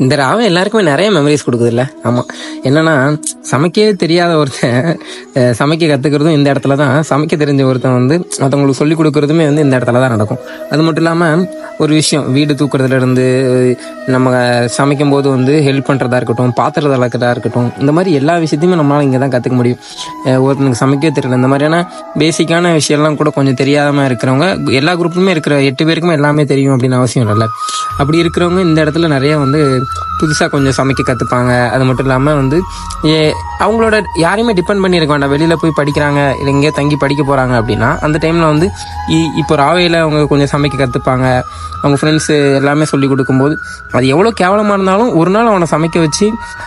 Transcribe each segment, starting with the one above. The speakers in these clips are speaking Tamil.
இந்த ராவை எல்லாருக்குமே நிறைய மெமரிஸ் கொடுக்குதுல்ல. ஆமாம், என்னன்னா சமைக்கவே தெரியாத ஒருத்தன் சமைக்க கற்றுக்கிறதும் இந்த இடத்துல தான், சமைக்க தெரிஞ்ச ஒருத்தன் வந்து மற்றவங்களுக்கு சொல்லிக் கொடுக்குறதுமே வந்து இந்த இடத்துல தான் நடக்கும். அது மட்டும் இல்லாமல் ஒரு விஷயம், வீடு தூக்குறதுலேருந்து நம்ம சமைக்கும் போது வந்து ஹெல்ப் பண்ணுறதா இருக்கட்டும், பாத்திரத்தை வளர்க்குறதா இருக்கட்டும், இந்த மாதிரி எல்லா விஷயத்தையுமே நம்மளால் இங்கே தான் கற்றுக்க முடியும். ஒருத்தனுக்கு சமைக்கவே தெரியல, இந்த மாதிரியான பேசிக்கான விஷயம்லாம் கூட கொஞ்சம் தெரியாமல் இருக்கிறவங்க, எல்லா குரூப்புமே இருக்கிற 8 பேருக்குமே எல்லாமே தெரியும் அப்படின்னு அவசியம் இல்லைல்ல. அப்படி இருக்கிறவங்க இந்த இடத்துல நிறைய வந்து புதுசாக கொஞ்சம் சமைக்க கற்றுப்பாங்க. அது மட்டும் இல்லாமல் வந்து அவங்களோட யாரையுமே டிபெண்ட் பண்ணியிருக்க வேண்டாம். வெளியில் போய் படிக்கிறாங்க, இல்லை எங்கேயோ தங்கி படிக்க போகிறாங்க அப்படின்னா அந்த டைமில் வந்து இப்போ ராவையில் அவங்க கொஞ்சம் சமைக்க கற்றுப்பாங்க. அவங்க ஃப்ரெண்ட்ஸு எல்லாமே சொல்லி கொடுக்கும்போது அது எவ்வளோ கேவலமாக இருந்தாலும் ஒரு நாள் அவனை சமைக்க வச்சு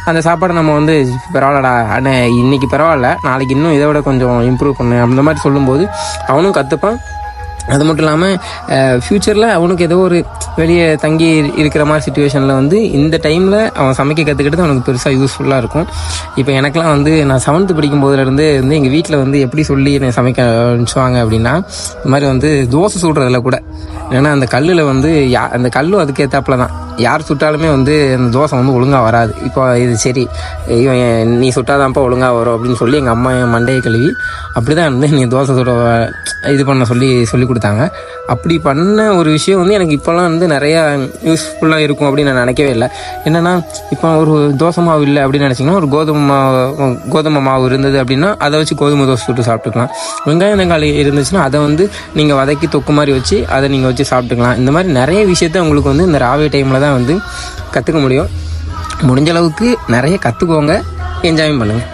அந்த சாப்பாடை நம்ம வந்து பரவாயில்லடா அண்ணே, இன்றைக்கி பரவாயில்ல, நாளைக்கு இன்னும் இதை விட கொஞ்சம் இம்ப்ரூவ் பண்ணு அந்த மாதிரி சொல்லும்போது அவனும் கற்றுப்பான். அது மட்டும் இல்லாமல் ஃப்யூச்சரில் அவனுக்கு ஏதோ ஒரு வெளியே தங்கி இருக்கிற மாதிரி சுச்சுவேஷனில் வந்து இந்த டைமில் அவன் சமைக்க கற்றுக்கிட்டு அவனுக்கு பெருசாக யூஸ்ஃபுல்லாக இருக்கும். இப்போ எனக்குலாம் வந்து நான் 7th படிக்கும் போதுலேருந்து வந்து எங்கள் வீட்டில் வந்து எப்படி சொல்லி என்னை சமைக்க ஆரம்பிச்சுவாங்க அப்படின்னா, இந்த மாதிரி வந்து தோசை சுடுறதில் கூட, ஏன்னா அந்த கல்லில் வந்து அந்த கல்லும் அதுக்கேற்றாப்புல தான், யார் சுட்டாலுமே வந்து அந்த தோசை வந்து ஒழுங்காக வராது. இப்போ இது சரி, இவன் நீ சுட்டாதான்ப்பா ஒழுங்காக வரும் அப்படின்னு சொல்லி எங்கள் அம்மா என் மண்டையை கழுவி அப்படி தான் வந்து நீ தோசை சுட இது பண்ண சொல்லி கொடுத்தாங்க. அப்படி பண்ண ஒரு விஷயம் வந்து எனக்கு இப்போல்லாம் வந்து நிறையா யூஸ்ஃபுல்லாக இருக்கும் அப்படின்னு நான் நினைக்கவே இல்லை. என்னென்னா இப்போ ஒரு தோசை மாவு இல்லை அப்படின்னு நினச்சிங்கன்னா ஒரு கோதுமை மாவு இருந்தது அப்படின்னா அதை வச்சு கோதுமை தோசை சுட்டு சாப்பிட்டுக்கலாம். வெங்காயம் தக்காளி இருந்துச்சுன்னா அதை வந்து நீங்கள் வதக்கி தொக்கு மாதிரி வச்சு அதை நீங்கள் வச்சு சாப்பிட்டுக்கலாம். இந்த மாதிரி நிறைய விஷயத்த உங்களுக்கு வந்து இந்த ராவை டைமில் தான் வந்து கற்றுக்க முடியும். முடிஞ்ச அளவுக்கு நிறைய கற்றுக்கோங்க, என்ஜாயும் பண்ணுங்கள்.